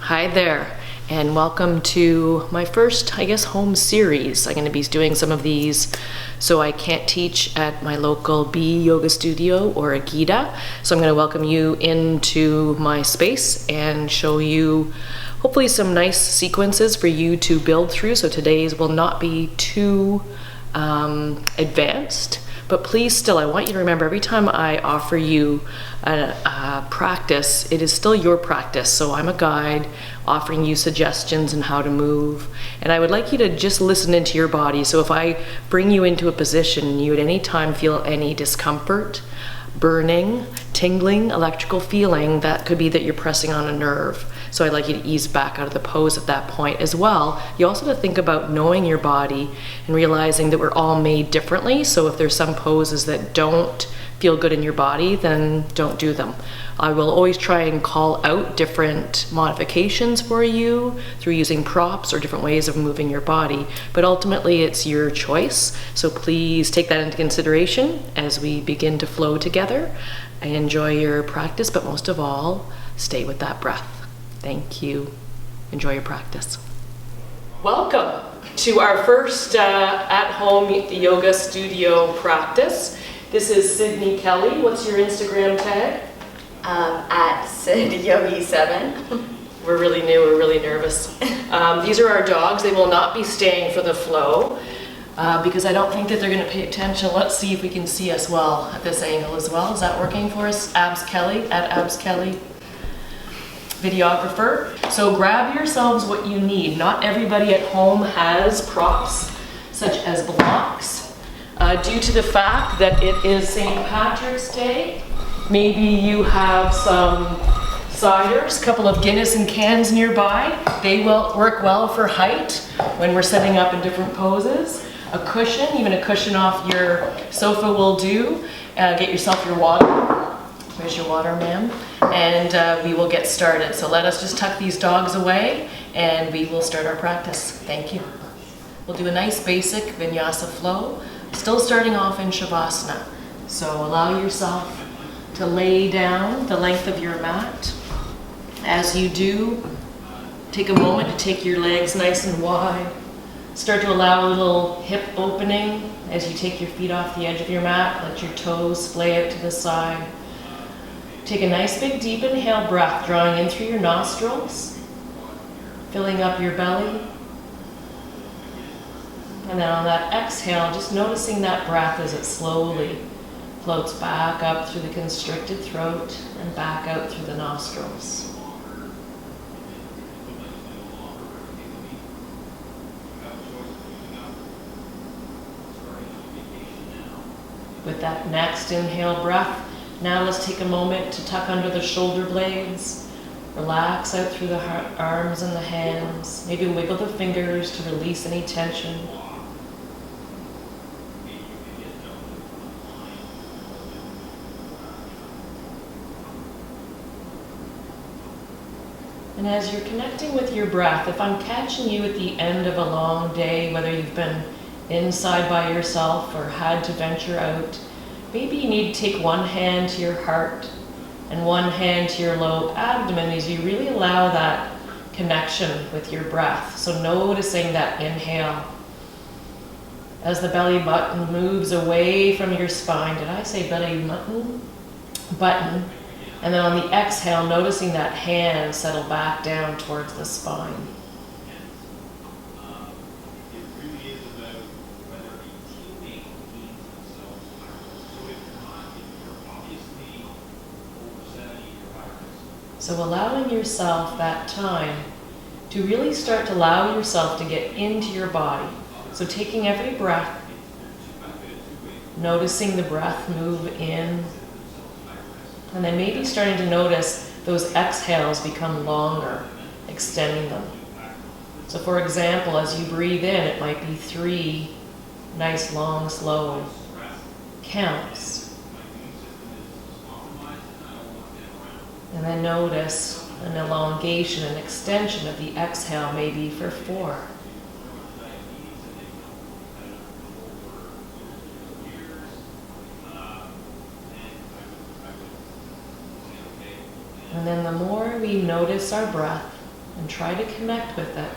Hi there, and welcome to my first, home series. I'm going to be doing some of these so I can't teach at my local B yoga studio or a Gita. So I'm going to welcome you into my space and show you hopefully some nice sequences for you to build through. So today's will not be too advanced. But please still, I want you to remember every time I offer you a practice, it is still your practice. So I'm a guide offering you suggestions on how to move. And I would like you to just listen into your body. So if I bring you into a position and you at any time feel any discomfort, burning, tingling, electrical feeling, that could be that you're pressing on a nerve. So I'd like you to ease back out of the pose at that point as well. You also have to think about knowing your body and realizing that we're all made differently. So if there's some poses that don't feel good in your body, then don't do them. I will always try and call out different modifications for you through using props or different ways of moving your body, but ultimately it's your choice. So please take that into consideration as we begin to flow together. I enjoy your practice, but most of all, stay with that breath. Thank you. Enjoy your practice. Welcome to our first at-home yoga studio practice. This is Sydney Kelly. What's your Instagram tag? At SydYogi7. We're really new, we're really nervous. These are our dogs. They will not be staying for the flow because I don't think that they're going to pay attention. Let's see if we can see us well at this angle as well. Is that working for us? Abs Kelly, at Abs Kelly, videographer. So grab yourselves what you need. Not everybody at home has props such as blocks. Due to the fact that it is St. Patrick's Day, maybe you have some ciders, a couple of Guinness in cans nearby. They will work well for height when we're setting up in different poses. A cushion, even a cushion off your sofa will do. Get yourself your water. Where's your water, ma'am? And we will get started. So let us just tuck these dogs away and we will start our practice. Thank you. We'll do a nice basic Vinyasa flow, still starting off in Shavasana. So allow yourself to lay down the length of your mat. As you do, take a moment to take your legs nice and wide. Start to allow a little hip opening as you take your feet off the edge of your mat. Let your toes splay out to the side. Take a nice big deep inhale breath, drawing in through your nostrils, filling up your belly. And then on that exhale, just noticing that breath as it slowly floats back up through the constricted throat and back out through the nostrils. With that next inhale breath, now let's take a moment to tuck under the shoulder blades, relax out through the arms and the hands, maybe wiggle the fingers to release any tension. And as you're connecting with your breath, if I'm catching you at the end of a long day, whether you've been inside by yourself or had to venture out, maybe you need to take one hand to your heart and one hand to your low abdomen as you really allow that connection with your breath. So noticing that inhale as the belly button moves away from your spine. Did I say belly button? Button. And then on the exhale, noticing that hand settle back down towards the spine. So allowing yourself that time to really start to allow yourself to get into your body. So taking every breath, noticing the breath move in, and then maybe starting to notice those exhales become longer, extending them. So for example, as you breathe in, it might be 3 nice, long, slow counts. And then notice an elongation, an extension of the exhale, maybe for 4. And then the more we notice our breath, and try to connect with it,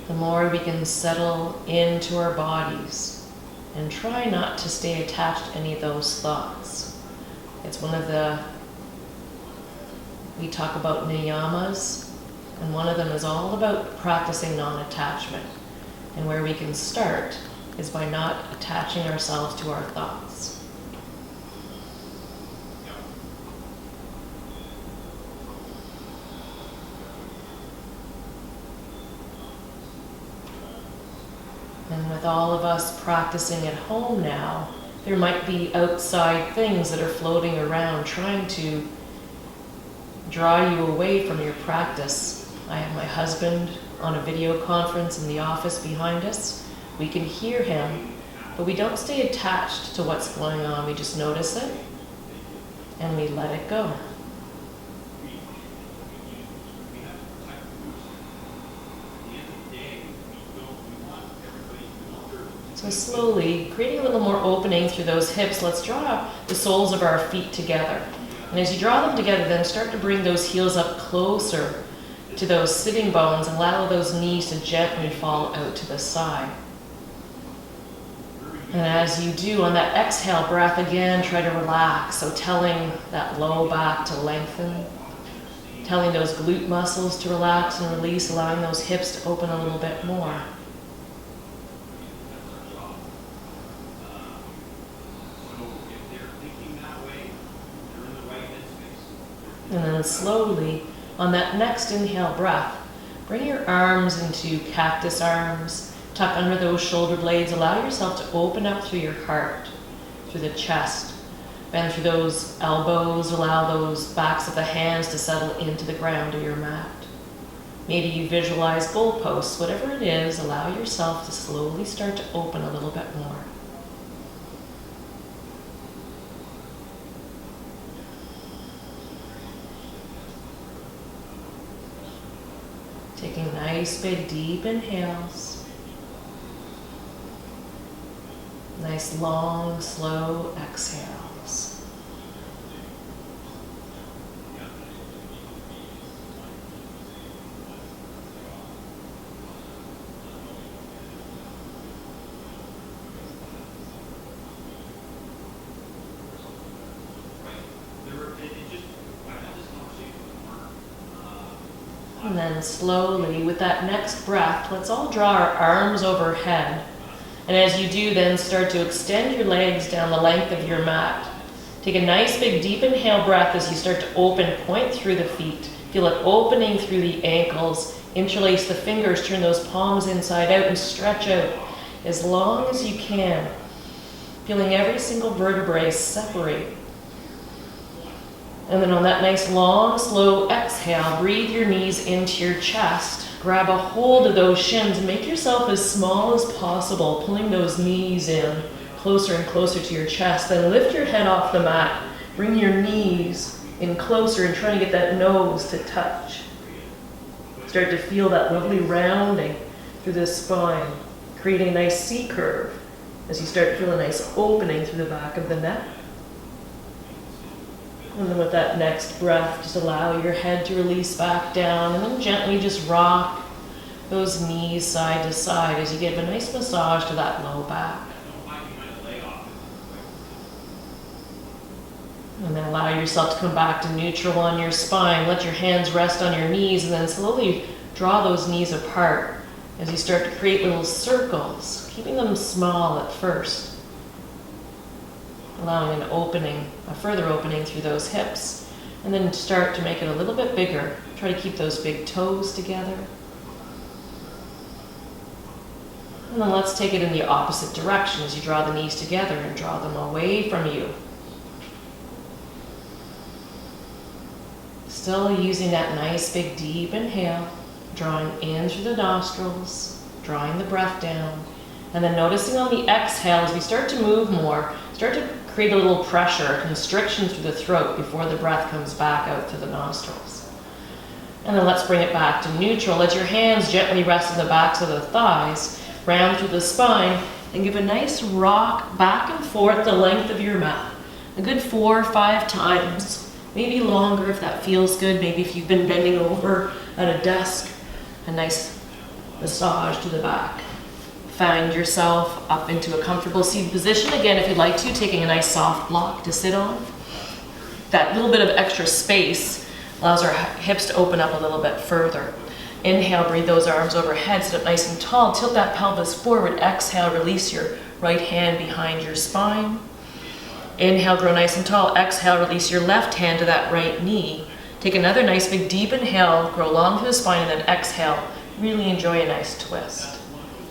the more we can settle into our bodies and try not to stay attached to any of those thoughts. It's we talk about niyamas, and one of them is all about practicing non-attachment. And where we can start is by not attaching ourselves to our thoughts. And with all of us practicing at home now, there might be outside things that are floating around trying to draw you away from your practice. I have my husband on a video conference in the office behind us. We can hear him, but we don't stay attached to what's going on. We just notice it and we let it go. So slowly, creating a little more opening through those hips, let's draw the soles of our feet together. And as you draw them together, then start to bring those heels up closer to those sitting bones and allow those knees to gently fall out to the side. And as you do, on that exhale breath again, try to relax. So telling that low back to lengthen, telling those glute muscles to relax and release, allowing those hips to open a little bit more. And then slowly, on that next inhale breath, bring your arms into cactus arms, tuck under those shoulder blades, allow yourself to open up through your heart, through the chest, bend through those elbows, allow those backs of the hands to settle into the ground of your mat. Maybe you visualize goalposts, whatever it is, allow yourself to slowly start to open a little bit more. Taking nice, big, deep inhales. Nice, long, slow exhales. And then slowly, with that next breath, let's all draw our arms overhead. And as you do, then start to extend your legs down the length of your mat. Take a nice, big, deep inhale breath as you start to open, point through the feet. Feel it opening through the ankles. Interlace the fingers, turn those palms inside out and stretch out as long as you can. Feeling every single vertebrae separate. And then on that nice long, slow exhale, breathe your knees into your chest. Grab a hold of those shins and make yourself as small as possible, pulling those knees in closer and closer to your chest. Then lift your head off the mat. Bring your knees in closer and try to get that nose to touch. Start to feel that lovely rounding through the spine, creating a nice C curve as you start to feel a nice opening through the back of the neck. And then with that next breath, just allow your head to release back down and then gently just rock those knees side to side as you give a nice massage to that low back. And then allow yourself to come back to neutral on your spine. Let your hands rest on your knees and then slowly draw those knees apart as you start to create little circles, keeping them small at first. Allowing an opening, a further opening through those hips. And then start to make it a little bit bigger. Try to keep those big toes together. And then let's take it in the opposite direction as you draw the knees together and draw them away from you. Still using that nice big deep inhale, drawing in through the nostrils, drawing the breath down. And then noticing on the exhale as we start to move more, start to create a little pressure, constriction through the throat before the breath comes back out through the nostrils. And then let's bring it back to neutral. Let your hands gently rest on the backs of the thighs, round through the spine, and give a nice rock back and forth the length of your mat. A good 4 or 5 times, maybe longer if that feels good. Maybe if you've been bending over at a desk, a nice massage to the back. Find yourself up into a comfortable seated position. Again, if you'd like to, taking a nice soft block to sit on. That little bit of extra space allows our hips to open up a little bit further. Inhale, breathe those arms overhead, sit up nice and tall, tilt that pelvis forward. Exhale, release your right hand behind your spine. Inhale, grow nice and tall. Exhale, release your left hand to that right knee. Take another nice big deep inhale, grow long through the spine, and then exhale. Really enjoy a nice twist.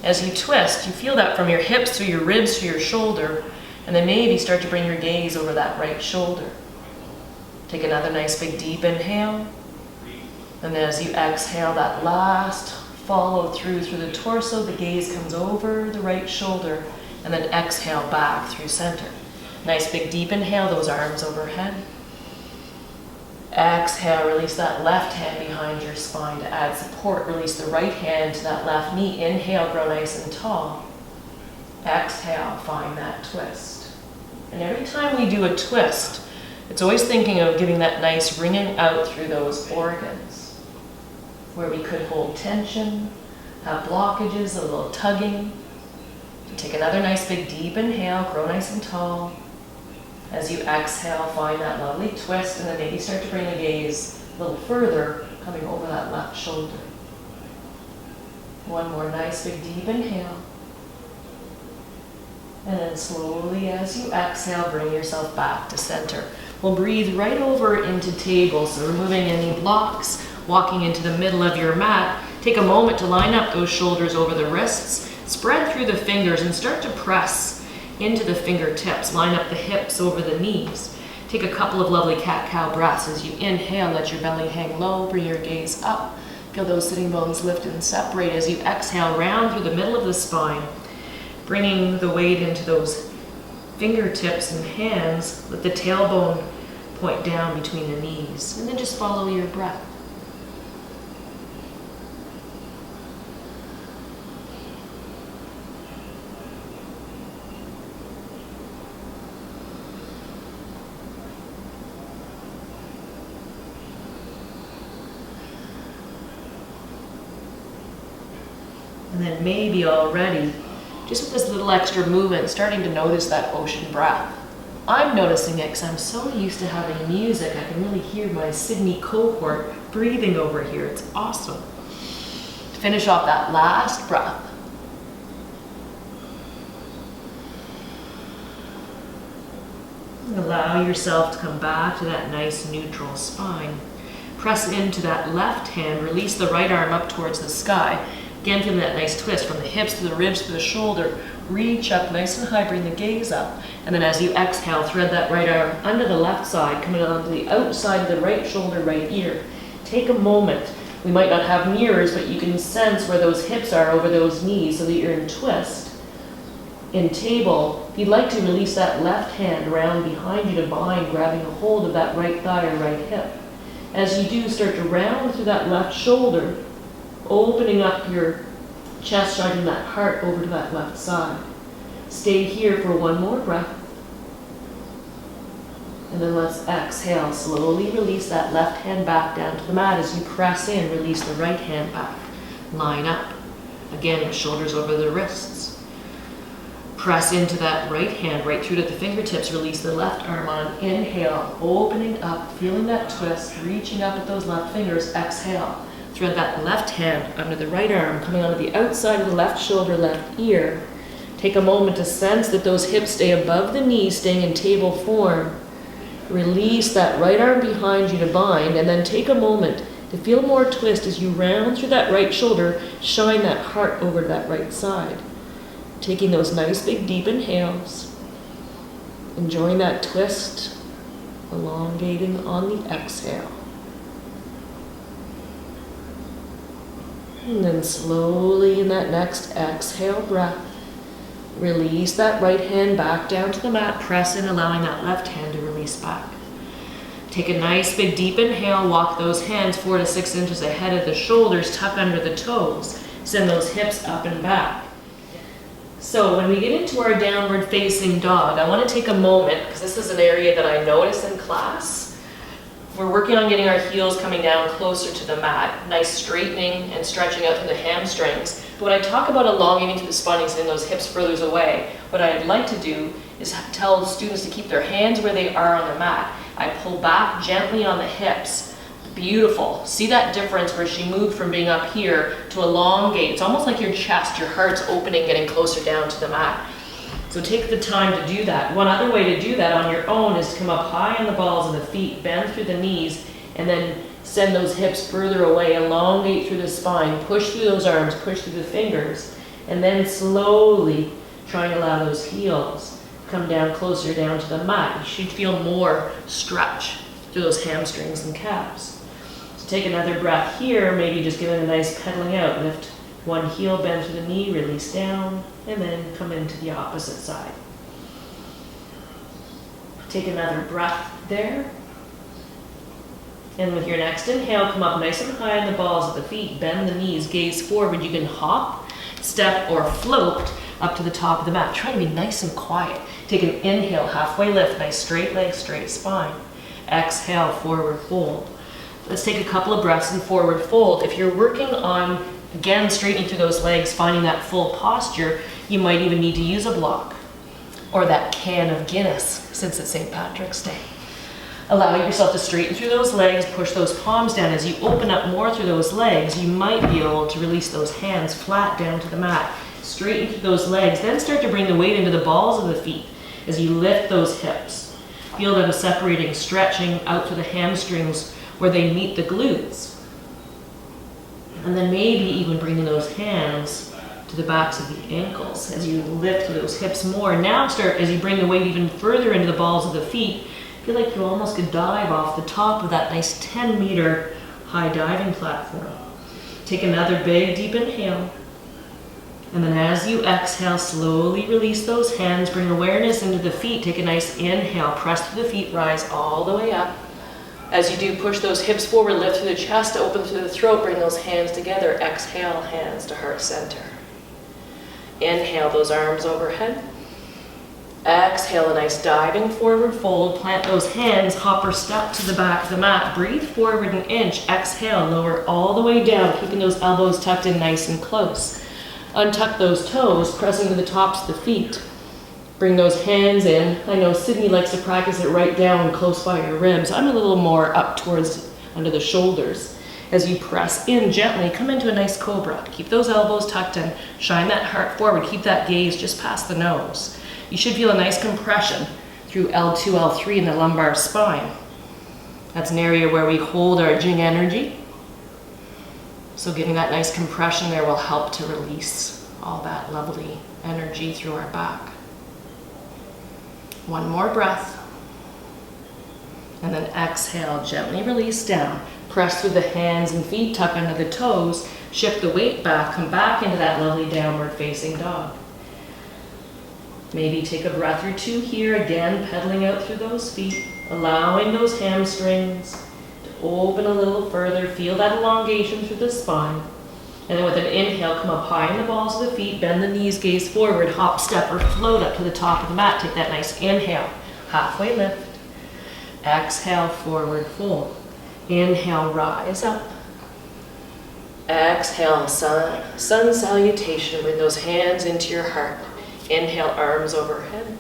As you twist, you feel that from your hips through your ribs to your shoulder, and then maybe start to bring your gaze over that right shoulder. Take another nice big deep inhale, and then as you exhale, that last follow through the torso, the gaze comes over the right shoulder, and then exhale back through center. Nice big deep inhale, those arms overhead. Exhale, release that left hand behind your spine to add support. Release the right hand to that left knee. Inhale, grow nice and tall. Exhale, find that twist. And every time we do a twist, it's always thinking of giving that nice ringing out through those organs where we could hold tension, have blockages, a little tugging. So take another nice big deep inhale, grow nice and tall. As you exhale, find that lovely twist, and then maybe start to bring the gaze a little further, coming over that left shoulder. One more nice big deep inhale. And then slowly as you exhale, bring yourself back to center. We'll breathe right over into table, so removing any blocks, walking into the middle of your mat. Take a moment to line up those shoulders over the wrists, spread through the fingers, and start to press into the fingertips. Line up the hips over the knees. Take a couple of lovely cat-cow breaths. As you inhale, let your belly hang low, bring your gaze up. Feel those sitting bones lift and separate. As you exhale, round through the middle of the spine, bringing the weight into those fingertips and hands. Let the tailbone point down between the knees, and then just follow your breath. And then maybe already, just with this little extra movement, starting to notice that ocean breath. I'm noticing it because I'm so used to having music. I can really hear my Sydney cohort breathing over here. It's awesome. Finish off that last breath. Allow yourself to come back to that nice neutral spine. Press into that left hand, release the right arm up towards the sky. Again, feeling that nice twist from the hips to the ribs to the shoulder. Reach up nice and high, bring the gaze up. And then as you exhale, thread that right arm under the left side, coming onto the outside of the right shoulder, right ear. Take a moment. We might not have mirrors, but you can sense where those hips are over those knees so that you're in twist. In table, if you'd like to release that left hand around behind you to bind, grabbing a hold of that right thigh or right hip. As you do, start to round through that left shoulder, opening up your chest, driving that heart over to that left side. Stay here for one more breath. And then let's exhale. Slowly release that left hand back down to the mat. As you press in, release the right hand back. Line up. Again, shoulders over the wrists. Press into that right hand, right through to the fingertips. Release the left arm on. Inhale, opening up, feeling that twist, reaching up at those left fingers. Exhale. Thread that left hand under the right arm, coming onto the outside of the left shoulder, left ear. Take a moment to sense that those hips stay above the knees, staying in table form. Release that right arm behind you to bind, and then take a moment to feel more twist as you round through that right shoulder, shine that heart over to that right side. Taking those nice big deep inhales, enjoying that twist, elongating on the exhale. And then slowly in that next exhale breath, release that right hand back down to the mat, press in, allowing that left hand to release back. Take a nice big deep inhale, walk those hands 4 to 6 inches ahead of the shoulders, tuck under the toes, send those hips up and back. So when we get into our downward facing dog, I want to take a moment, because this is an area that I notice in class, We're working on getting our heels coming down closer to the mat, nice straightening and stretching out through the hamstrings. But when I talk about elongating through the spine and sending those hips further away, what I'd like to do is tell students to keep their hands where they are on the mat. I pull back gently on the hips. Beautiful. See that difference where she moved from being up here to elongate. It's almost like your chest, your heart's opening, getting closer down to the mat. So take the time to do that. One other way to do that on your own is to come up high on the balls of the feet, bend through the knees, and then send those hips further away, elongate through the spine, push through those arms, push through the fingers, and then slowly try and allow those heels come down closer down to the mat. You should feel more stretch through those hamstrings and calves. So take another breath here, maybe just give it a nice pedaling out. Lift one heel, bend through the knee, release down, and then come into the opposite side. Take another breath there. And with your next inhale, come up nice and high on the balls of the feet, bend the knees, gaze forward. You can hop, step, or float up to the top of the mat. Try to be nice and quiet. Take an inhale, halfway lift, nice straight legs, straight spine. Exhale, forward fold. Let's take a couple of breaths in forward fold. If you're working on, again, straightening through those legs, finding that full posture, you might even need to use a block or that can of Guinness since it's St. Patrick's Day. Allow yourself to straighten through those legs, push those palms down. As you open up more through those legs, you might be able to release those hands flat down to the mat. Straighten through those legs, then start to bring the weight into the balls of the feet as you lift those hips. Feel them separating, stretching out to the hamstrings where they meet the glutes. And then maybe even bringing those hands to the backs of the ankles as you lift those hips more. Now start, as you bring the weight even further into the balls of the feet, feel like you almost could dive off the top of that nice 10-meter high diving platform. Take another big, deep inhale. And then as you exhale, slowly release those hands, bring awareness into the feet. Take a nice inhale, press through the feet, rise all the way up. As you do, push those hips forward, lift through the chest, open through the throat, bring those hands together. Exhale, hands to heart center. Inhale, those arms overhead. Exhale, a nice diving forward fold. Plant those hands, hop or step to the back of the mat. Breathe forward an inch. Exhale, lower all the way down, keeping those elbows tucked in nice and close. Untuck those toes, pressing to the tops of the feet. Bring those hands in. I know Sydney likes to practice it right down close by your ribs. I'm a little more up towards under the shoulders. As you press in gently, come into a nice cobra. Keep those elbows tucked in. Shine that heart forward. Keep that gaze just past the nose. You should feel a nice compression through L2, L3 in the lumbar spine. That's an area where we hold our Jing energy. So getting that nice compression there will help to release all that lovely energy through our back. One more breath. And then exhale, gently release down. Press through the hands and feet, tuck under the toes, shift the weight back, come back into that lovely downward facing dog. Maybe take a breath or two here, again, pedaling out through those feet, allowing those hamstrings to open a little further, feel that elongation through the spine. And then with an inhale, come up high in the balls of the feet, bend the knees, gaze forward, hop, step, or float up to the top of the mat. Take that nice inhale, halfway lift. Exhale, forward fold. Inhale, rise up. Exhale, sun salutation. Bring those hands into your heart. Inhale, arms overhead.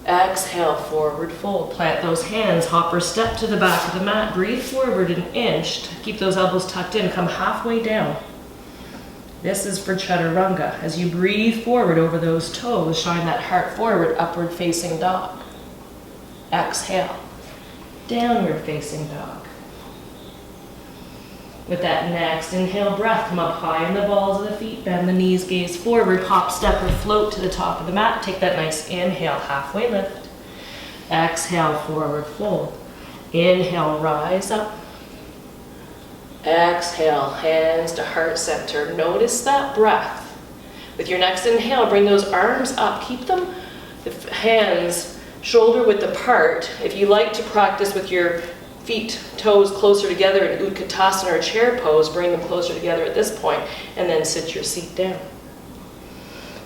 Exhale, forward fold. Plant those hands, hop or step to the back of the mat. Breathe forward an inch. Keep those elbows tucked in. Come halfway down. This is for chaturanga. As you breathe forward over those toes, shine that heart forward, upward facing dog. Exhale, downward facing dog. With that next inhale breath, come up high in the balls of the feet, bend the knees, gaze forward, hop, step, or float to the top of the mat. Take that nice inhale, halfway lift. Exhale, forward fold. Inhale, rise up. Exhale, hands to heart center. Notice that breath. With your next inhale, bring those arms up. Keep them, the hands shoulder width apart. If you like to practice with your feet, toes closer together in Utkatasana or chair pose, bring them closer together at this point, and then sit your seat down.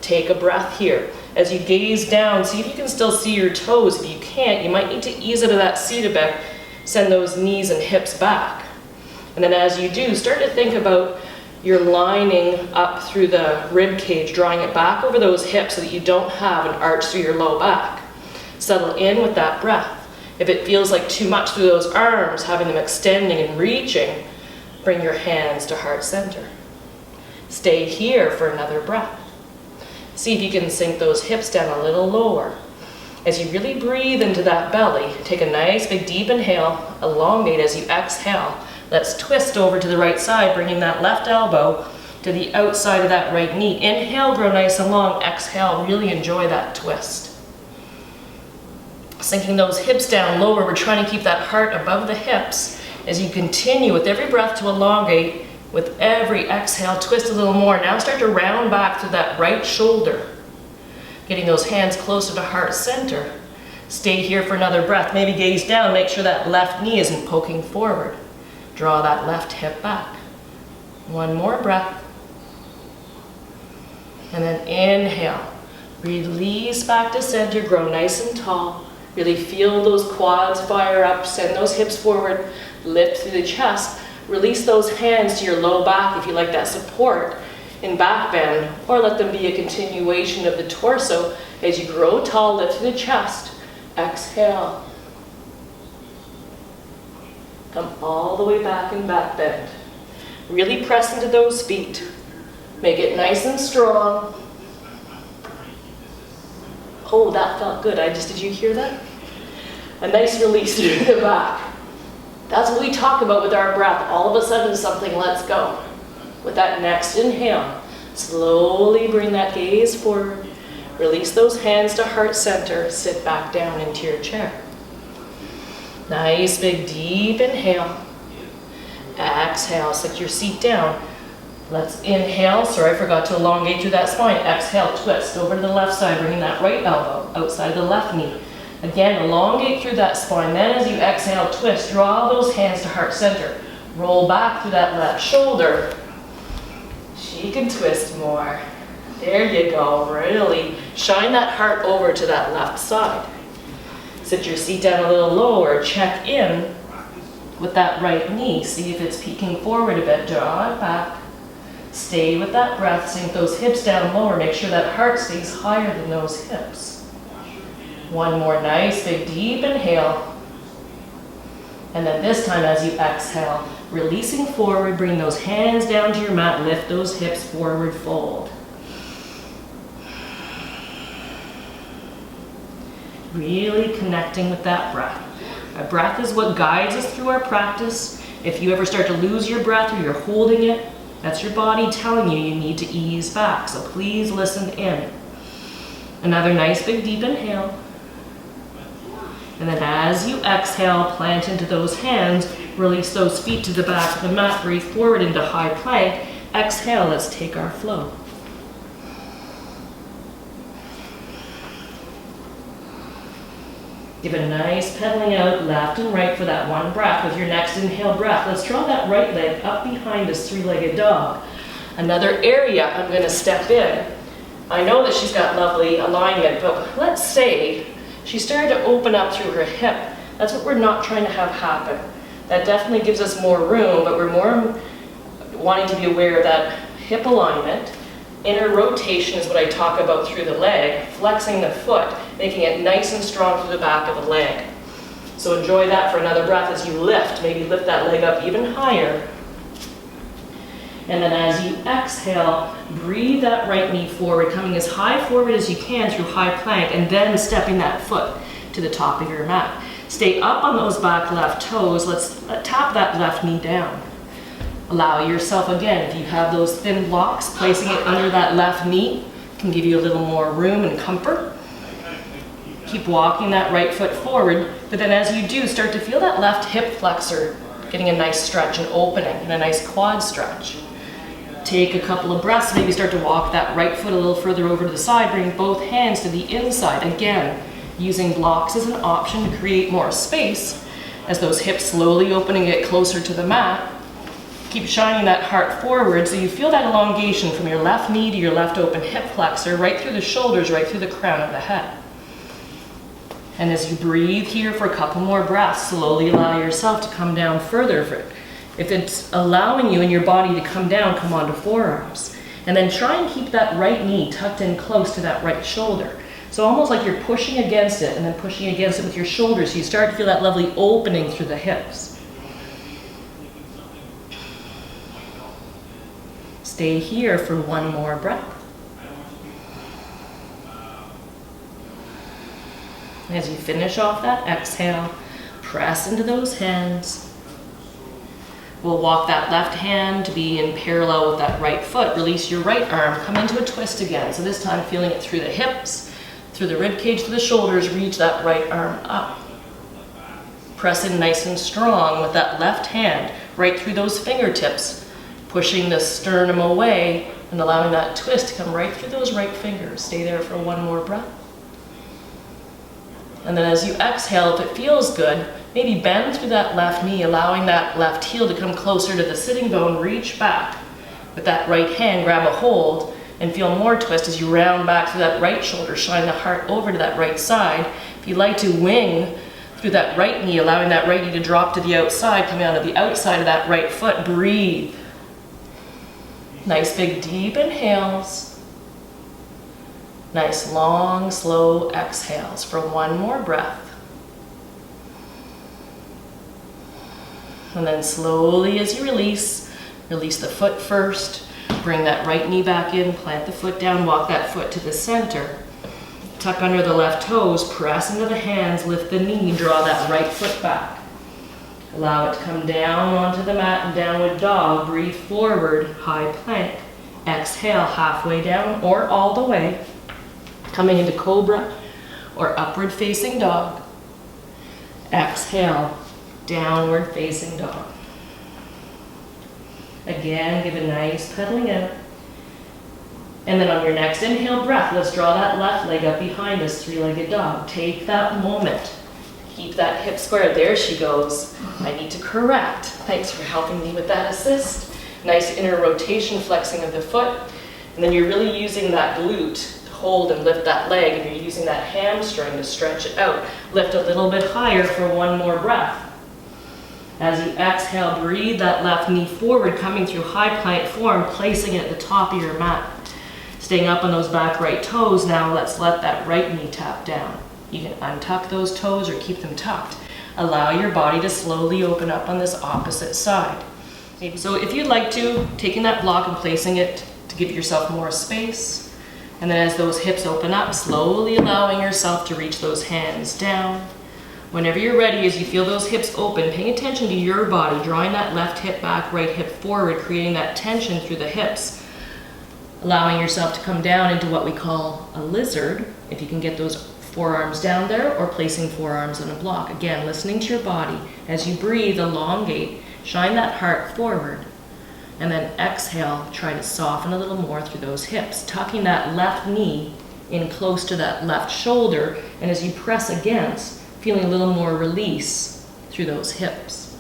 Take a breath here. As you gaze down, see if you can still see your toes. If you can't, you might need to ease out of that seat a bit Send those knees and hips back. And then as you do, start to think about your lining up through the rib cage, drawing it back over those hips so that you don't have an arch through your low back. Settle in with that breath. If it feels like too much through those arms, having them extending and reaching, bring your hands to heart center. Stay here for another breath. See if you can sink those hips down a little lower. As you really breathe into that belly, take a nice big deep inhale, elongate as you exhale. Let's twist over to the right side, bringing that left elbow to the outside of that right knee. Inhale, grow nice and long. Exhale, really enjoy that twist. Sinking those hips down lower, we're trying to keep that heart above the hips as you continue with every breath to elongate. With every exhale, twist a little more. Now start to round back through that right shoulder. Getting those hands closer to heart center. Stay here for another breath. Maybe gaze down, make sure that left knee isn't poking forward. Draw that left hip back. One more breath. And then inhale. Release back to center, grow nice and tall. Really feel those quads fire up, send those hips forward, lift through the chest. Release those hands to your low back if you like that support in back bend, or let them be a continuation of the torso as you grow tall, lift through the chest. Exhale. Come all the way back in back bend. Really press into those feet. Make it nice and strong. Oh, that felt good. Did you hear that? A nice release through the back. That's what we talk about with our breath. All of a sudden something lets go. With that next inhale, slowly bring that gaze forward. Release those hands to heart center. Sit back down into your chair. Nice big deep inhale. Exhale, sit your seat down. Let's inhale. Sorry, I forgot to elongate through that spine. Exhale, twist over to the left side, bringing that right elbow outside of the left knee. Again, elongate through that spine. Then as you exhale, twist, draw those hands to heart center. Roll back through that left shoulder. She can twist more. There you go. Really shine that heart over to that left side. Sit your seat down a little lower. Check in with that right knee. See if it's peeking forward a bit. Draw it back. Stay with that breath. Sink those hips down lower. Make sure that heart stays higher than those hips. One more nice big deep inhale. And then this time as you exhale, releasing forward, bring those hands down to your mat, lift those hips forward, fold. Really connecting with that breath. Our breath is what guides us through our practice. If you ever start to lose your breath or you're holding it, that's your body telling you you need to ease back. So please listen in. Another nice big deep inhale. And then as you exhale, plant into those hands, release those feet to the back of the mat, breathe forward into high plank. Exhale, let's take our flow. Give a nice pedaling out left and right for that one breath. With your next inhale breath, let's draw that right leg up behind us, three-legged dog. Another area I'm going to step in. I know that she's got lovely alignment, but let's say she started to open up through her hip. That's what we're not trying to have happen. That definitely gives us more room, but we're more wanting to be aware of that hip alignment. Inner rotation is what I talk about through the leg, flexing the foot, making it nice and strong through the back of the leg. So enjoy that for another breath as you lift. Maybe lift that leg up even higher. And then as you exhale, breathe that right knee forward, coming as high forward as you can through high plank, and then stepping that foot to the top of your mat. Stay up on those back left toes. Let's tap that left knee down. Allow yourself, again, if you have those thin blocks, placing it under that left knee can give you a little more room and comfort. Keep walking that right foot forward, but then as you do, start to feel that left hip flexor getting a nice stretch and opening and a nice quad stretch. Take a couple of breaths, maybe start to walk that right foot a little further over to the side, bring both hands to the inside. Again, using blocks as an option to create more space as those hips slowly opening it closer to the mat. Keep shining that heart forward so you feel that elongation from your left knee to your left open hip flexor, right through the shoulders, right through the crown of the head. And as you breathe here for a couple more breaths, slowly allow yourself to come down further. If it's allowing you and your body to come down, come onto forearms. And then try and keep that right knee tucked in close to that right shoulder. So almost like you're pushing against it and then pushing against it with your shoulders. So you start to feel that lovely opening through the hips. Stay here for one more breath. As you finish off that exhale, press into those hands. We'll walk that left hand to be in parallel with that right foot. Release your right arm, come into a twist again. So this time feeling it through the hips, through the rib cage, through the shoulders, reach that right arm up. Press in nice and strong with that left hand, right through those fingertips, pushing the sternum away and allowing that twist to come right through those right fingers. Stay there for one more breath. And then as you exhale, if it feels good, maybe bend through that left knee, allowing that left heel to come closer to the sitting bone. Reach back with that right hand, grab a hold, and feel more twist as you round back through that right shoulder, shine the heart over to that right side. If you'd like to wing through that right knee, allowing that right knee to drop to the outside, coming out of the outside of that right foot, breathe. Nice big deep inhales. Nice long, slow exhales for one more breath. And then slowly as you release the foot first. Bring that right knee back in, plant the foot down, walk that foot to the center. Tuck under the left toes, press into the hands, lift the knee, draw that right foot back. Allow it to come down onto the mat in downward dog. Breathe forward, high plank. Exhale, halfway down or all the way. Coming into cobra or upward facing dog. Exhale, downward facing dog. Again, give a nice pedaling out. And then on your next inhale breath, let's draw that left leg up behind us, three-legged dog. Take that moment. Keep that hip square. There she goes. I need to correct. Thanks for helping me with that assist. Nice inner rotation, flexing of the foot. And then you're really using that glute to hold and lift that leg, and you're using that hamstring to stretch it out. Lift a little bit higher for one more breath. As you exhale, breathe that left knee forward, coming through high plank form, placing it at the top of your mat. Staying up on those back right toes. Now let's let that right knee tap down. You can untuck those toes or keep them tucked. Allow your body to slowly open up on this opposite side. So if you'd like to, taking that block and placing it to give yourself more space. And then as those hips open up, slowly allowing yourself to reach those hands down. Whenever you're ready, as you feel those hips open, paying attention to your body, drawing that left hip back, right hip forward, creating that tension through the hips. Allowing yourself to come down into what we call a lizard, if you can get those forearms down there, or placing forearms on a block. Again, listening to your body. As you breathe, elongate, shine that heart forward. And then exhale, try to soften a little more through those hips, tucking that left knee in close to that left shoulder. And as you press against, feeling a little more release through those hips.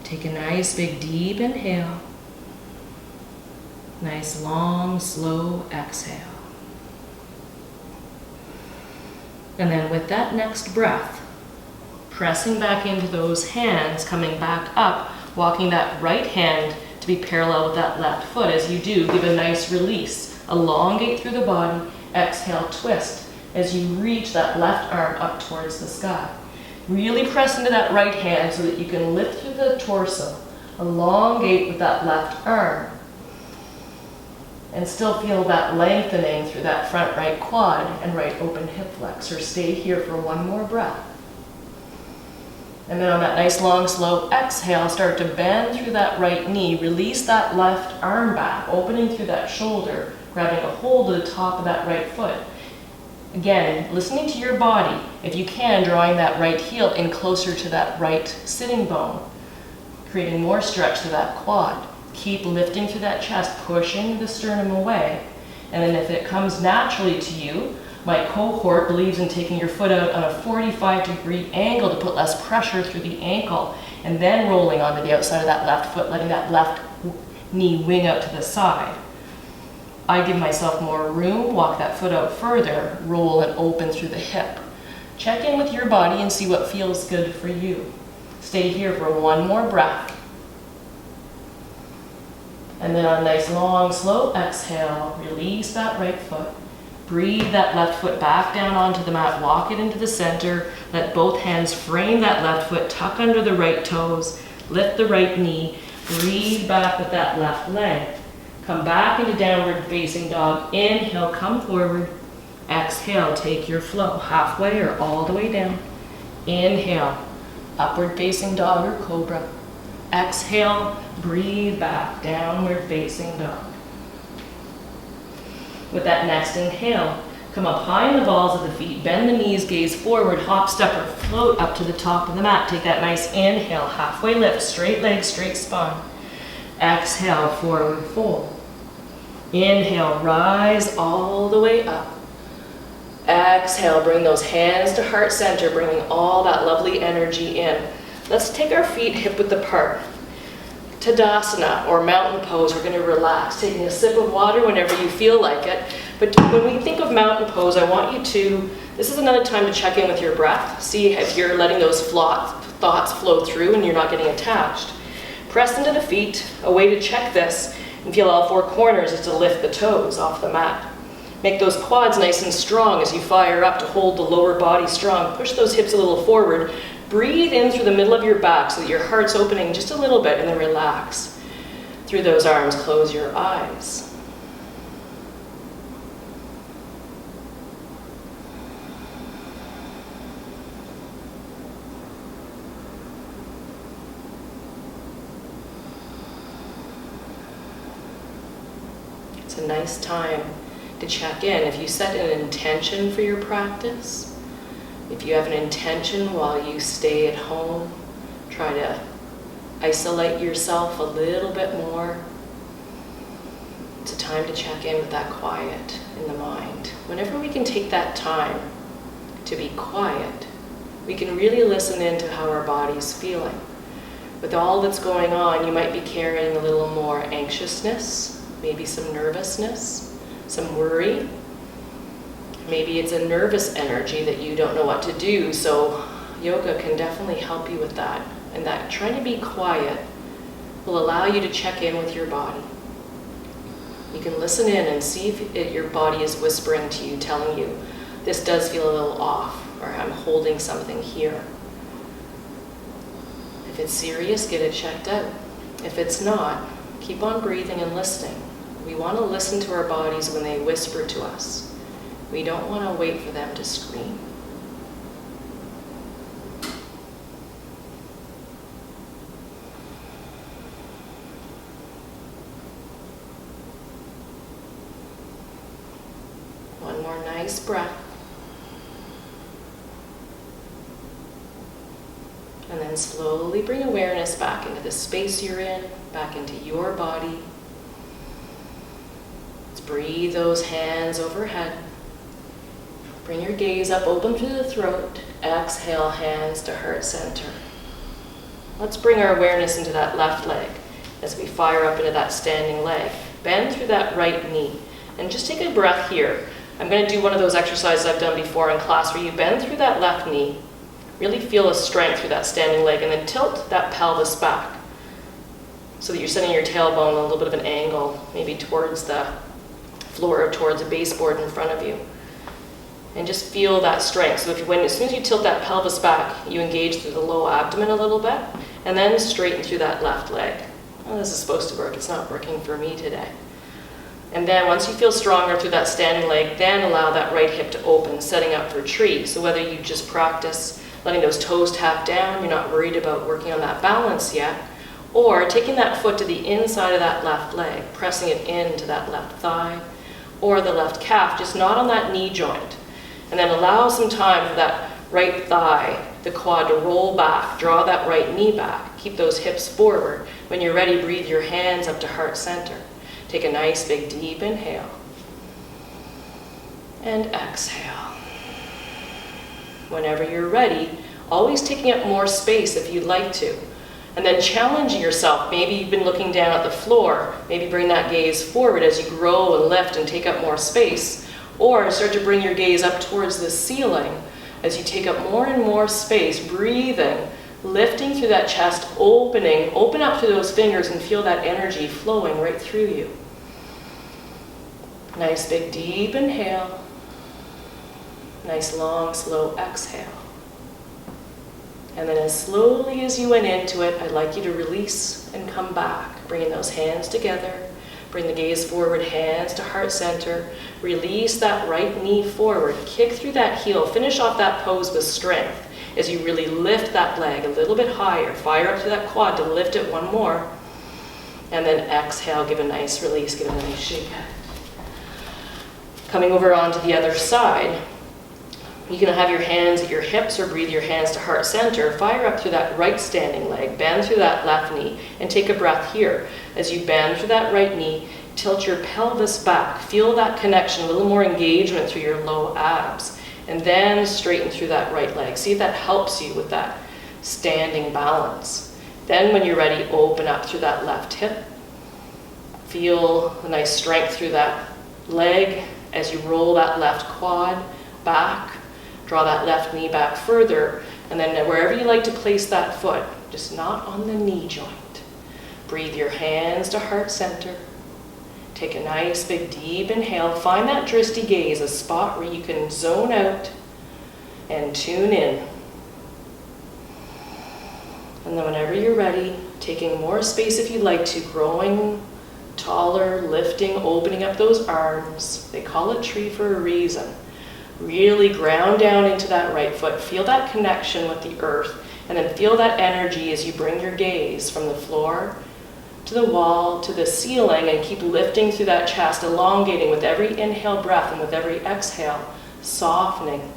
Take a nice big deep inhale. Nice long, slow exhale. And then with that next breath, pressing back into those hands, coming back up, walking that right hand to be parallel with that left foot. As you do, give a nice release. Elongate through the body, exhale, twist. As you reach that left arm up towards the sky. Really press into that right hand so that you can lift through the torso. Elongate with that left arm. And still feel that lengthening through that front right quad and right open hip flexor. Stay here for one more breath. And then on that nice long slow exhale, start to bend through that right knee. Release that left arm back, opening through that shoulder, grabbing a hold of the top of that right foot. Again, listening to your body, if you can, drawing that right heel in closer to that right sitting bone, creating more stretch to that quad. Keep lifting through that chest, pushing the sternum away. And then if it comes naturally to you, my cohort believes in taking your foot out on a 45-degree angle to put less pressure through the ankle, and then rolling onto the outside of that left foot, letting that left knee wing out to the side. I give myself more room, walk that foot out further, roll and open through the hip. Check in with your body and see what feels good for you. Stay here for one more breath. And then on a nice long, slow exhale, release that right foot. Breathe that left foot back down onto the mat, walk it into the center. Let both hands frame that left foot, tuck under the right toes, lift the right knee, breathe back with that left leg. Come back into downward facing dog. Inhale, come forward. Exhale, take your flow halfway or all the way down. Inhale, upward facing dog or cobra. Exhale, breathe back, downward facing dog. With that next inhale, come up high in the balls of the feet, bend the knees, gaze forward, hop, step, or float up to the top of the mat. Take that nice inhale, halfway lift, straight legs, straight spine. Exhale, forward fold. Inhale, rise all the way up. Exhale, bring those hands to heart center, bringing all that lovely energy in. Let's take our feet hip width apart. Tadasana, or mountain pose, we're going to relax, taking a sip of water whenever you feel like it. But when we think of mountain pose, I want you to, this is another time to check in with your breath. See if you're letting those thoughts flow through and you're not getting attached. Press into the feet. A way to check this and feel all four corners is to lift the toes off the mat. Make those quads nice and strong as you fire up to hold the lower body strong. Push those hips a little forward. Breathe in through the middle of your back so that your heart's opening just a little bit, and then relax. Through those arms, close your eyes. It's a nice time to check in. If you set an intention for your practice, if you have an intention while you stay at home, try to isolate yourself a little bit more. It's a time to check in with that quiet in the mind. Whenever we can take that time to be quiet, we can really listen into how our body's feeling. With all that's going on, you might be carrying a little more anxiousness, maybe some nervousness, some worry. Maybe it's a nervous energy that you don't know what to do, so yoga can definitely help you with that. And that trying to be quiet will allow you to check in with your body. You can listen in and see if your body is whispering to you, telling you, this does feel a little off, or I'm holding something here. If it's serious, get it checked out. If it's not, keep on breathing and listening. We want to listen to our bodies when they whisper to us. We don't want to wait for them to scream. One more nice breath. And then slowly bring awareness back into the space you're in, back into your body. Let's breathe those hands overhead. Bring your gaze up, open through the throat. Exhale, hands to heart center. Let's bring our awareness into that left leg as we fire up into that standing leg. Bend through that right knee. And just take a breath here. I'm going to do one of those exercises I've done before in class where you bend through that left knee, really feel a strength through that standing leg, and then tilt that pelvis back so that you're sending your tailbone a little bit of an angle, maybe towards the floor or towards a baseboard in front of you. And just feel that strength. So as soon as you tilt that pelvis back, you engage through the low abdomen a little bit, and then straighten through that left leg. Oh, this is supposed to work. It's not working for me today. And then once you feel stronger through that standing leg, then allow that right hip to open, setting up for tree. So whether you just practice letting those toes tap down, you're not worried about working on that balance yet, or taking that foot to the inside of that left leg, pressing it into that left thigh, or the left calf, just not on that knee joint. And then allow some time for that right thigh, the quad to roll back, draw that right knee back, keep those hips forward. When you're ready, breathe your hands up to heart center. Take a nice big deep inhale. And exhale. Whenever you're ready, always taking up more space if you'd like to. And then challenge yourself. Maybe you've been looking down at the floor. Maybe bring that gaze forward as you grow and lift and take up more space. Or start to bring your gaze up towards the ceiling as you take up more and more space, breathing, lifting through that chest, opening. Open up through those fingers and feel that energy flowing right through you. Nice big deep inhale. Nice long slow exhale. And then as slowly as you went into it, I'd like you to release and come back, bringing those hands together. Bring the gaze forward, hands to heart center. Release that right knee forward. Kick through that heel. Finish off that pose with strength as you really lift that leg a little bit higher. Fire up through that quad to lift it one more. And then exhale, give a nice release, give it a nice shake. Coming over onto the other side. You can have your hands at your hips or breathe your hands to heart center. Fire up through that right standing leg. Bend through that left knee and take a breath here. As you bend through that right knee, tilt your pelvis back. Feel that connection, a little more engagement through your low abs. And then straighten through that right leg. See if that helps you with that standing balance. Then when you're ready, open up through that left hip. Feel a nice strength through that leg as you roll that left quad back. Draw that left knee back further, and then wherever you like to place that foot, just not on the knee joint. Breathe your hands to heart center. Take a nice big deep inhale. Find that drishti gaze, a spot where you can zone out and tune in. And then whenever you're ready, taking more space if you'd like to, growing taller, lifting, opening up those arms. They call it tree for a reason. Really ground down into that right foot. Feel that connection with the earth. And then feel that energy as you bring your gaze from the floor to the wall to the ceiling, and keep lifting through that chest, elongating with every inhale breath and with every exhale, softening.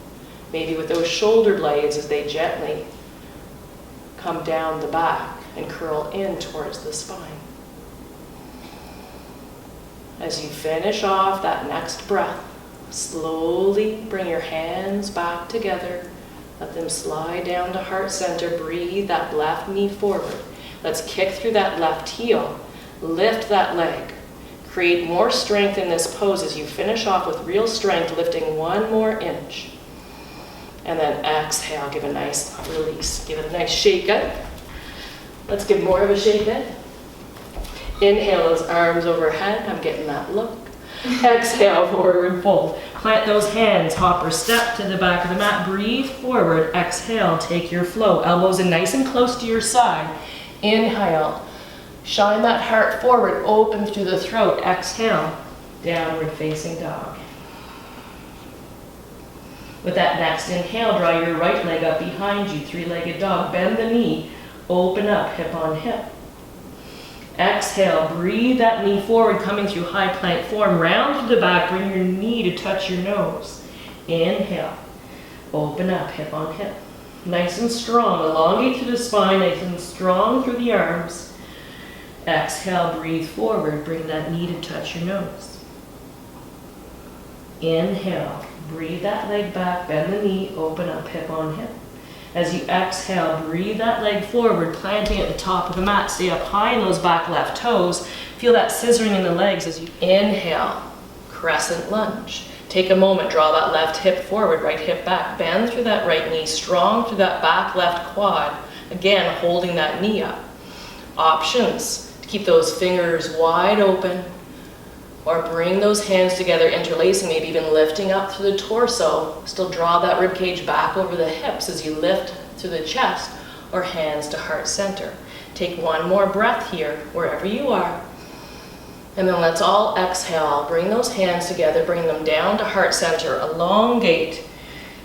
Maybe with those shoulder blades as they gently come down the back and curl in towards the spine. As you finish off that next breath, slowly bring your hands back together. Let them slide down to heart center. Breathe that left knee forward. Let's kick through that left heel. Lift that leg. Create more strength in this pose as you finish off with real strength, lifting one more inch. And then exhale, give a nice release. Give it a nice shake out. Let's give more of a shake out. Inhale those arms overhead. I'm getting that look. Exhale, forward fold. Plant those hands, hop or step to the back of the mat. Breathe forward. Exhale, take your flow. Elbows in nice and close to your side. Inhale. Shine that heart forward, open through the throat. Exhale, downward facing dog. With that next inhale, draw your right leg up behind you, three-legged dog. Bend the knee, open up, hip on hip. Exhale, breathe that knee forward, coming through high plank form. Round to the back, bring your knee to touch your nose. Inhale, open up, hip on hip. Nice and strong, elongate through the spine, nice and strong through the arms. Exhale, breathe forward, bring that knee to touch your nose. Inhale, breathe that leg back, bend the knee, open up, hip on hip. As you exhale, breathe that leg forward, planting at the top of the mat. Stay up high in those back left toes. Feel that scissoring in the legs as you inhale, crescent lunge. Take a moment, draw that left hip forward, right hip back. Bend through that right knee, strong through that back left quad. Again, holding that knee up. Options, to keep those fingers wide open, or bring those hands together, interlacing, maybe even lifting up through the torso. Still draw that rib cage back over the hips as you lift through the chest, or hands to heart center. Take one more breath here, wherever you are. And then let's all exhale. Bring those hands together, bring them down to heart center. Elongate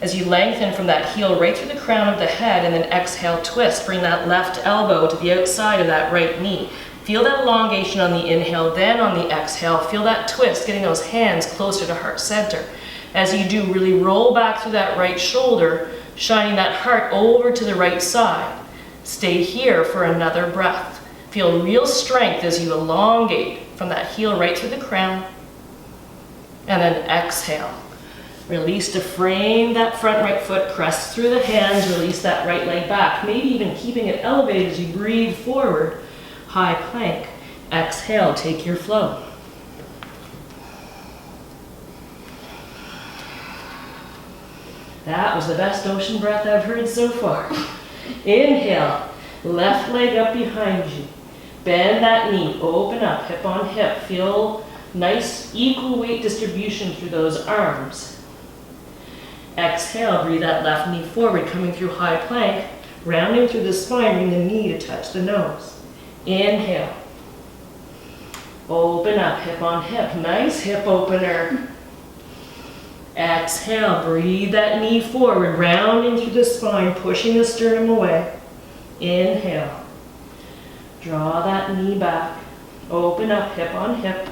as you lengthen from that heel right through the crown of the head, and then exhale, twist. Bring that left elbow to the outside of that right knee. Feel that elongation on the inhale, then on the exhale, feel that twist, getting those hands closer to heart center. As you do, really roll back through that right shoulder, shining that heart over to the right side. Stay here for another breath. Feel real strength as you elongate from that heel right through the crown. And then exhale. Release to frame that front right foot, press through the hands, release that right leg back, maybe even keeping it elevated as you breathe forward, high plank. Exhale, take your flow. That was the best ocean breath I've heard so far. Inhale, left leg up behind you. Bend that knee, open up, hip on hip. Feel nice equal weight distribution through those arms. Exhale, breathe that left knee forward, coming through high plank, rounding through the spine, bring the knee to touch the nose. Inhale. Open up, hip on hip. Nice hip opener. Exhale, breathe that knee forward, rounding through the spine, pushing the sternum away. Inhale. Draw that knee back. Open up, hip on hip.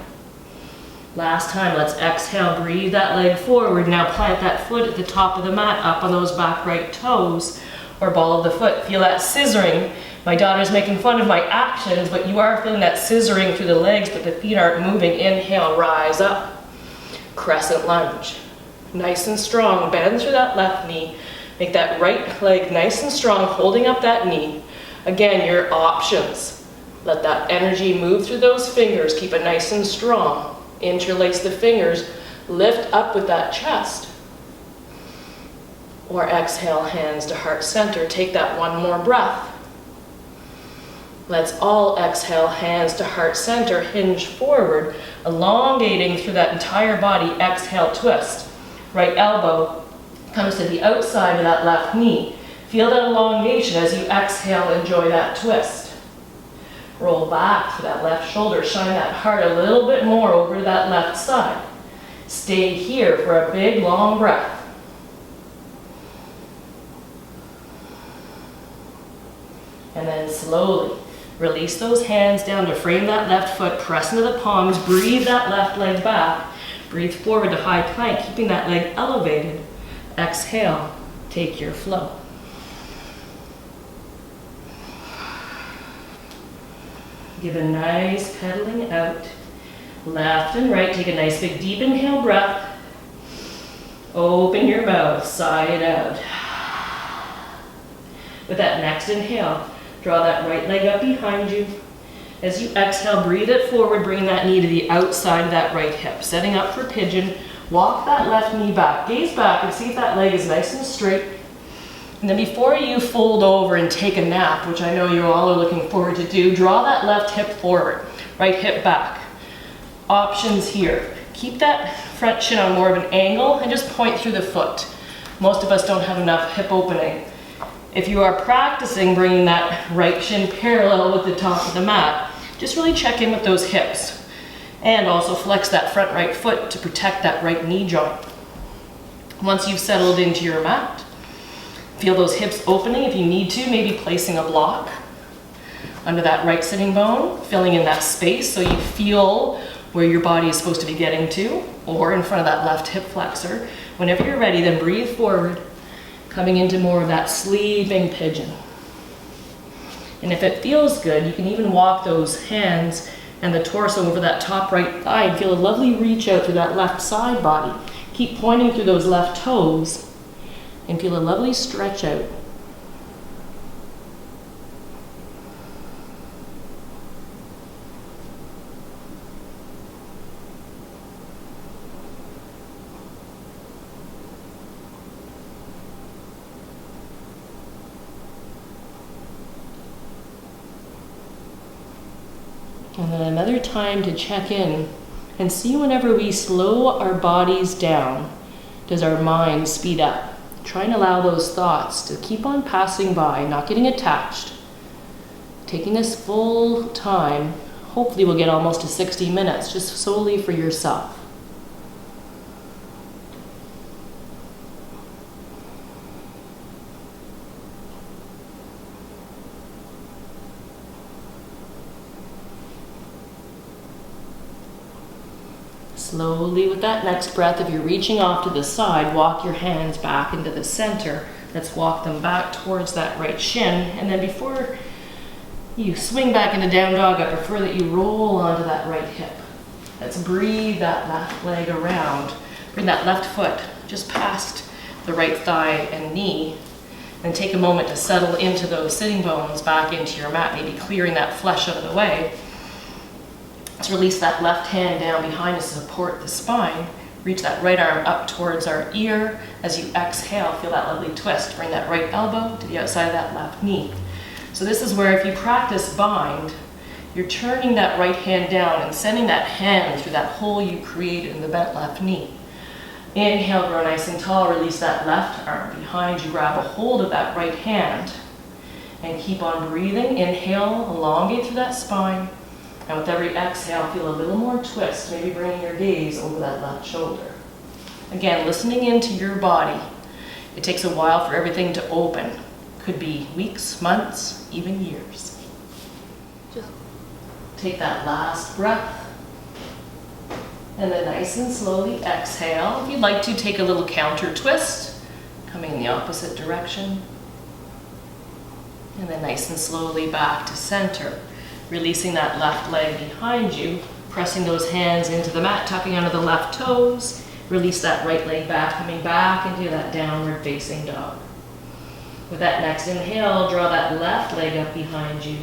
Last time, let's exhale, breathe that leg forward. Now plant that foot at the top of the mat, up on those back right toes, or ball of the foot. Feel that scissoring. My daughter's making fun of my actions, but you are feeling that scissoring through the legs, but the feet aren't moving. Inhale, rise up. Crescent lunge. Nice and strong, bend through that left knee. Make that right leg nice and strong, holding up that knee. Again, your options. Let that energy move through those fingers. Keep it nice and strong. Interlace the fingers, lift up with that chest. Or exhale, hands to heart center. Take that one more breath. Let's all exhale, hands to heart center, hinge forward, elongating through that entire body. Exhale, twist. Right elbow comes to the outside of that left knee. Feel that elongation as you exhale, enjoy that twist. Roll back to that left shoulder, shine that heart a little bit more over that left side. Stay here for a big, long breath. And then slowly release those hands down to frame that left foot, press into the palms, breathe that left leg back. Breathe forward to high plank, keeping that leg elevated. Exhale, take your flow. Give a nice pedaling out. Left and right, take a nice big deep inhale breath. Open your mouth, sigh it out. With that next inhale, draw that right leg up behind you. As you exhale, breathe it forward, bring that knee to the outside of that right hip. Setting up for pigeon, walk that left knee back. Gaze back and see if that leg is nice and straight. And then before you fold over and take a nap, which I know you all are looking forward to do, draw that left hip forward, right hip back. Options here. Keep that front shin on more of an angle and just point through the foot. Most of us don't have enough hip opening. If you are practicing bringing that right shin parallel with the top of the mat, just really check in with those hips. And also flex that front right foot to protect that right knee joint. Once you've settled into your mat, feel those hips opening if you need to, maybe placing a block under that right sitting bone, filling in that space so you feel where your body is supposed to be getting to, or in front of that left hip flexor. Whenever you're ready, then breathe forward, coming into more of that sleeping pigeon. And if it feels good, you can even walk those hands and the torso over that top right thigh and feel a lovely reach out through that left side body. Keep pointing through those left toes and feel a lovely stretch out. And then another time to check in and see whenever we slow our bodies down, does our mind speed up? Try and allow those thoughts to keep on passing by, not getting attached. Taking this full time, hopefully we'll get almost to 60 minutes, just solely for yourself. Slowly with that next breath, if you're reaching off to the side, walk your hands back into the center. Let's walk them back towards that right shin. And then before you swing back into down dog, I prefer that you roll onto that right hip. Let's breathe that left leg around. Bring that left foot just past the right thigh and knee. And take a moment to settle into those sitting bones back into your mat, maybe clearing that flesh out of the way. Let's release that left hand down behind us to support the spine. Reach that right arm up towards our ear. As you exhale, feel that lovely twist. Bring that right elbow to the outside of that left knee. So this is where if you practice bind, you're turning that right hand down and sending that hand through that hole you created in the bent left knee. Inhale, grow nice and tall. Release that left arm behind you. Grab a hold of that right hand and keep on breathing. Inhale, elongate through that spine. And with every exhale, feel a little more twist, maybe bringing your gaze over that left shoulder. Again, listening into your body. It takes a while for everything to open. Could be weeks, months, even years. Just take that last breath. And then nice and slowly exhale. If you'd like to, take a little counter twist, coming in the opposite direction. And then nice and slowly back to center. Releasing that left leg behind you, pressing those hands into the mat, tucking under the left toes. Release that right leg back, coming back into that downward facing dog. With that next inhale, draw that left leg up behind you.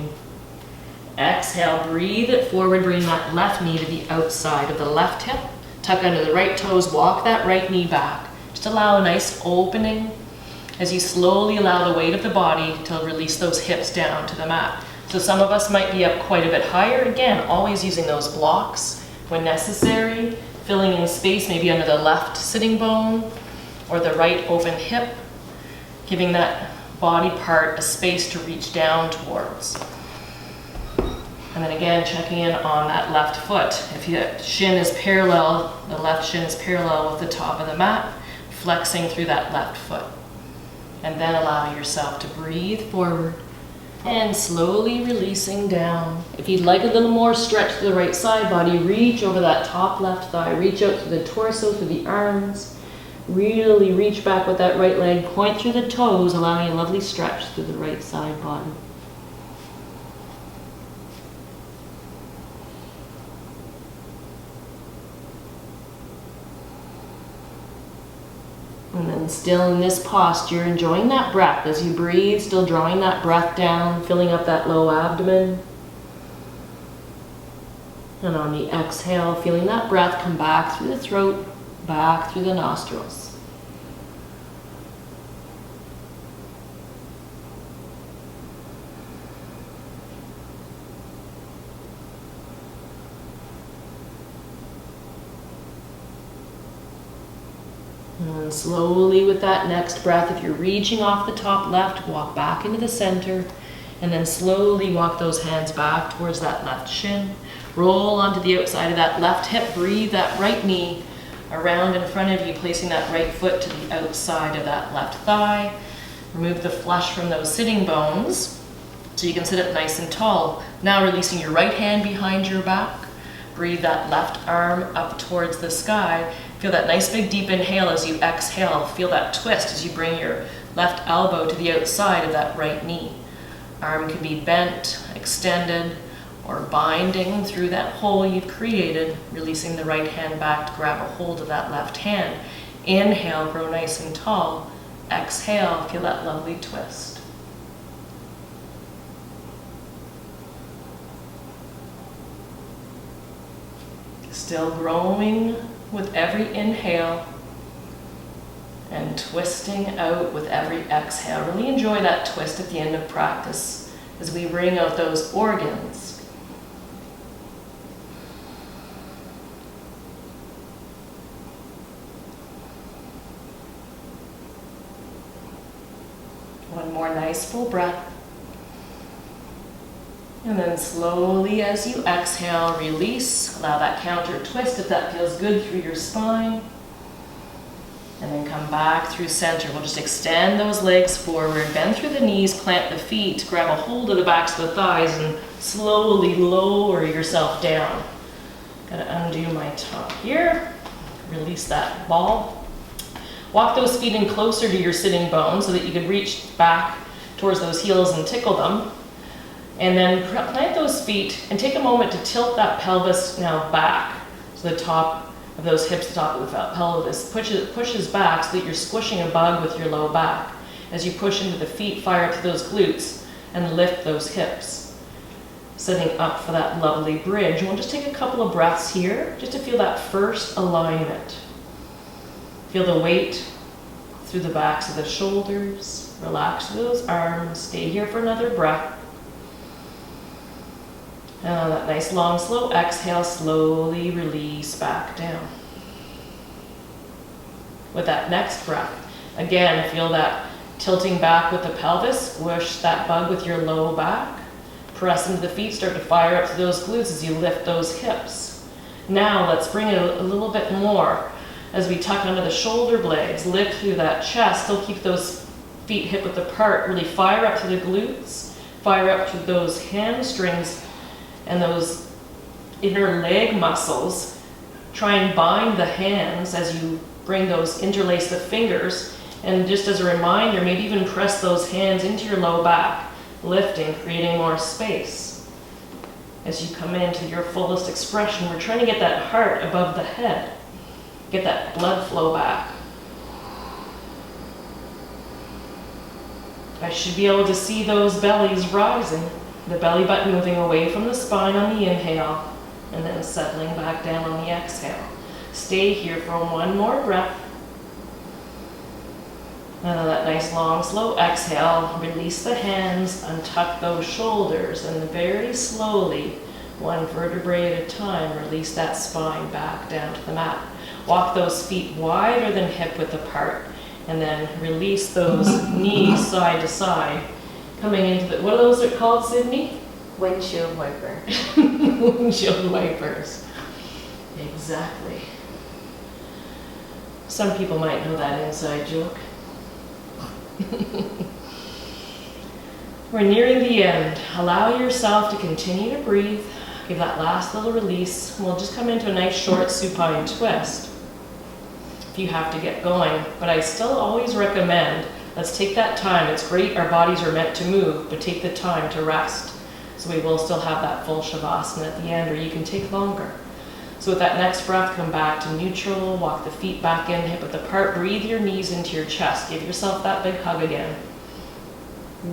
Exhale, breathe it forward, bring that left knee to the outside of the left hip. Tuck under the right toes, walk that right knee back. Just allow a nice opening as you slowly allow the weight of the body to release those hips down to the mat. So some of us might be up quite a bit higher. Again, always using those blocks when necessary, filling in space maybe under the left sitting bone or the right open hip, giving that body part a space to reach down towards. And then again, checking in on that left foot. If your shin is parallel, the left shin is parallel with the top of the mat, flexing through that left foot. And then allow yourself to breathe forward and slowly releasing down. If you'd like a little more stretch to the right side body, reach over that top left thigh, reach out through the torso, through the arms. Really reach back with that right leg, point through the toes, allowing a lovely stretch through the right side body. And then still in this posture, enjoying that breath as you breathe, still drawing that breath down, filling up that low abdomen. And on the exhale, feeling that breath come back through the throat, back through the nostrils. And slowly with that next breath, if you're reaching off the top left, walk back into the center, and then slowly walk those hands back towards that left shin. Roll onto the outside of that left hip, breathe that right knee around in front of you, placing that right foot to the outside of that left thigh. Remove the flesh from those sitting bones so you can sit up nice and tall. Now releasing your right hand behind your back. Breathe that left arm up towards the sky. Feel that nice big deep inhale as you exhale. Feel that twist as you bring your left elbow to the outside of that right knee. Arm can be bent, extended, or binding through that hole you've created, releasing the right hand back to grab a hold of that left hand. Inhale, grow nice and tall. Exhale, feel that lovely twist. Still growing with every inhale and twisting out with every exhale. Really enjoy that twist at the end of practice as we bring out those organs. One more nice full breath. And then slowly as you exhale, release. Allow that counter twist if that feels good through your spine. And then come back through center. We'll just extend those legs forward, bend through the knees, plant the feet, grab a hold of the backs of the thighs, and slowly lower yourself down. Gotta undo my top here. Release that ball. Walk those feet in closer to your sitting bones so that you can reach back towards those heels and tickle them. And then plant those feet and take a moment to tilt that pelvis now back. So the top of those hips to the top of the pelvis. Pushes back so that you're squishing a bug with your low back. As you push into the feet, fire up to those glutes and lift those hips. Setting up for that lovely bridge. And we'll just take a couple of breaths here just to feel that first alignment. Feel the weight through the backs of the shoulders. Relax those arms. Stay here for another breath. And on that nice long slow exhale, slowly release back down. With that next breath, again, feel that tilting back with the pelvis. Squish that bug with your low back. Press into the feet, start to fire up to those glutes as you lift those hips. Now let's bring it a little bit more as we tuck under the shoulder blades, lift through that chest, still keep those feet hip width apart, really fire up to the glutes, fire up to those hamstrings and those inner leg muscles. Try and bind the hands as you bring those, interlace the fingers, and just as a reminder, maybe even press those hands into your low back, lifting, creating more space. As you come into your fullest expression, we're trying to get that heart above the head, get that blood flow back. I should be able to see those bellies rising, the belly button moving away from the spine on the inhale, and then settling back down on the exhale. Stay here for one more breath. And on that nice long slow exhale, release the hands, untuck those shoulders, and very slowly, one vertebrae at a time, release that spine back down to the mat. Walk those feet wider than hip width apart, and then release those knees side to side, coming into the, what are those called, Sydney? Windshield wiper. Windshield wipers. Exactly. Some people might know that inside joke. We're nearing the end. Allow yourself to continue to breathe. Give that last little release. We'll just come into a nice short supine twist if you have to get going. But I still always recommend, let's take that time. It's great, our bodies are meant to move, but take the time to rest. So we will still have that full Shavasana at the end, or you can take longer. So with that next breath, come back to neutral, walk the feet back in, hip width apart, breathe your knees into your chest. Give yourself that big hug again.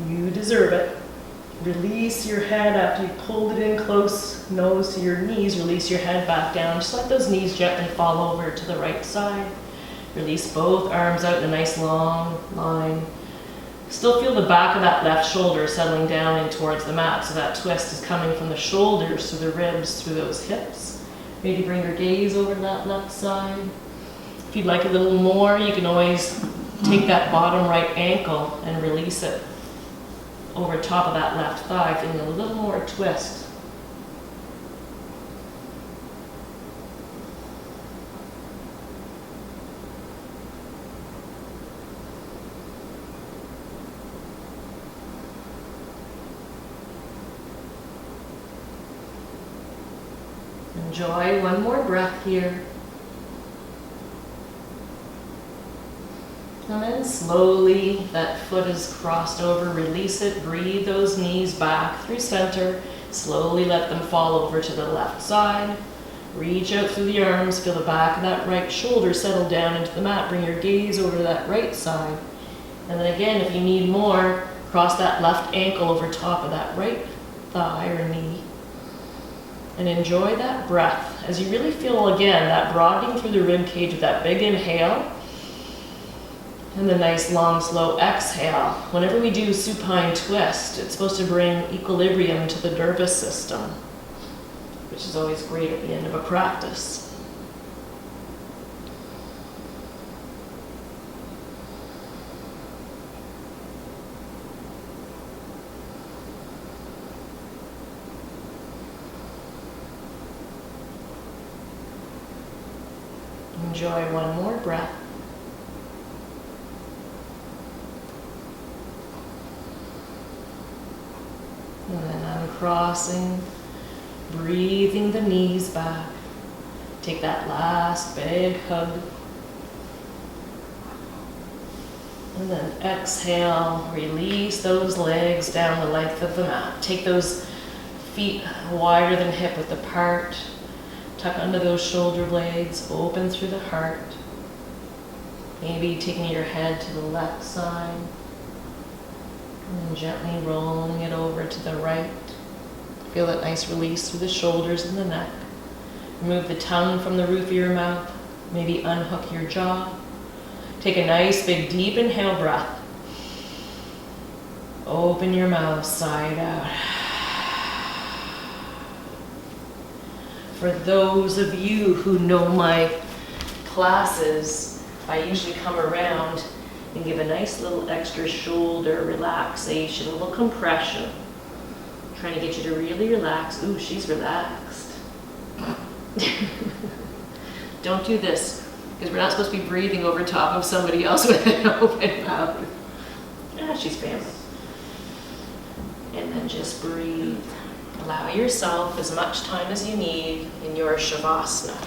You deserve it. Release your head after you pulled it in close, nose to your knees. Release your head back down. Just let those knees gently fall over to the right side. Release both arms out in a nice long line. Still feel the back of that left shoulder settling down in towards the mat. So that twist is coming from the shoulders to the ribs, through those hips. Maybe bring your gaze over to that left side. If you'd like a little more, you can always take that bottom right ankle and release it over top of that left thigh, feeling a little more twist. Enjoy one more breath here. And then slowly, that foot is crossed over, release it, breathe those knees back through center. Slowly let them fall over to the left side. Reach out through the arms, feel the back of that right shoulder settle down into the mat. Bring your gaze over to that right side. And then again, if you need more, cross that left ankle over top of that right thigh or knee. And enjoy that breath as you really feel, again, that broadening through the rib cage with that big inhale and the nice long slow exhale. Whenever we do supine twist, it's supposed to bring equilibrium to the nervous system, which is always great at the end of a practice. Enjoy one more breath. And then uncrossing, breathing the knees back. Take that last big hug. And then exhale, release those legs down the length of the mat. Take those feet wider than hip width apart. Tuck under those shoulder blades, open through the heart. Maybe taking your head to the left side and then gently rolling it over to the right. Feel that nice release through the shoulders and the neck. Remove the tongue from the roof of your mouth. Maybe unhook your jaw. Take a nice big deep inhale breath. Open your mouth side out. For those of you who know my classes, I usually come around and give a nice little extra shoulder relaxation, a little compression. Trying to get you to really relax. Ooh, she's relaxed. Don't do this, because we're not supposed to be breathing over top of somebody else with an open mouth. Ah, she's family. And then just breathe. Allow yourself as much time as you need in your Shavasana.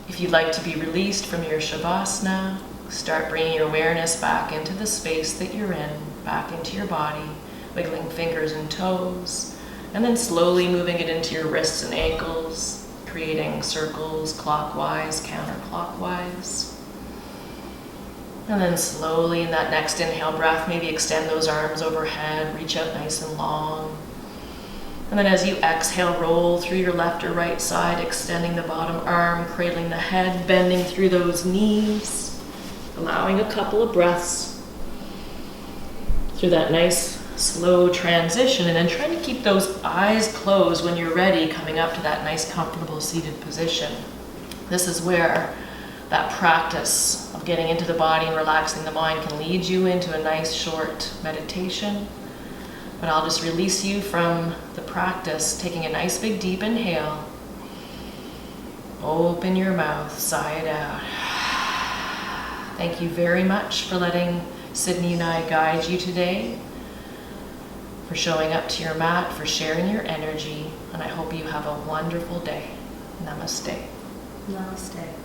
If you'd like to be released from your Shavasana, start bringing your awareness back into the space that you're in, back into your body, wiggling fingers and toes, and then slowly moving it into your wrists and ankles, creating circles clockwise, counterclockwise. And then slowly in that next inhale breath, maybe extend those arms overhead, reach out nice and long. And then as you exhale, roll through your left or right side, extending the bottom arm, cradling the head, bending through those knees, allowing a couple of breaths through that nice slow transition, and then trying to keep those eyes closed when you're ready, coming up to that nice comfortable seated position. This is where that practice of getting into the body and relaxing the mind can lead you into a nice short meditation. But I'll just release you from the practice, taking a nice big deep inhale. Open your mouth, sigh it out. Thank you very much for letting Sydney and I guide you today, for showing up to your mat, for sharing your energy, and I hope you have a wonderful day. Namaste. Namaste.